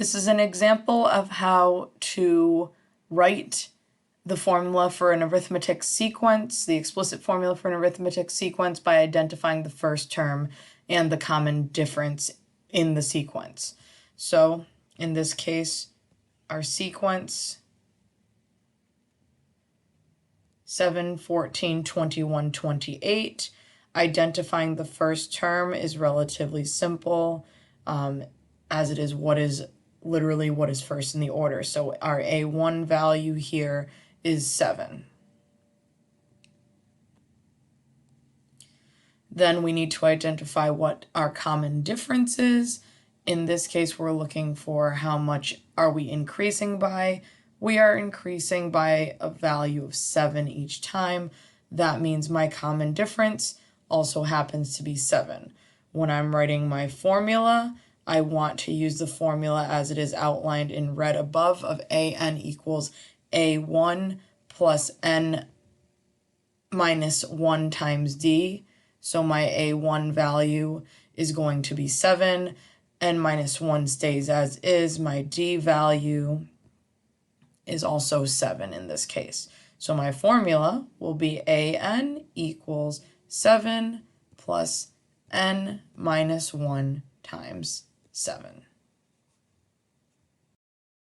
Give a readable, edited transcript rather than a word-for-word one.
This is an example of how to write the formula for an arithmetic sequence, the explicit formula for an arithmetic sequence, by identifying the first term and the common difference in the sequence. So in this case, our sequence 7, 14, 21, 28. Identifying the first term is relatively simple, as it is literally what is first in the order. So our A1 value here is 7. Then we need to identify what our common difference is. In this case, we're looking for how much are we increasing by. We are increasing by a value of 7 each time. That means my common difference also happens to be 7. When I'm writing my formula, I want to use the formula as it is outlined in red above of AN equals A1 plus N minus 1 times D. So my A1 value is going to be 7. N minus 1 stays as is. My D value is also 7 in this case. So my formula will be AN equals 7 plus N minus 1 times 7.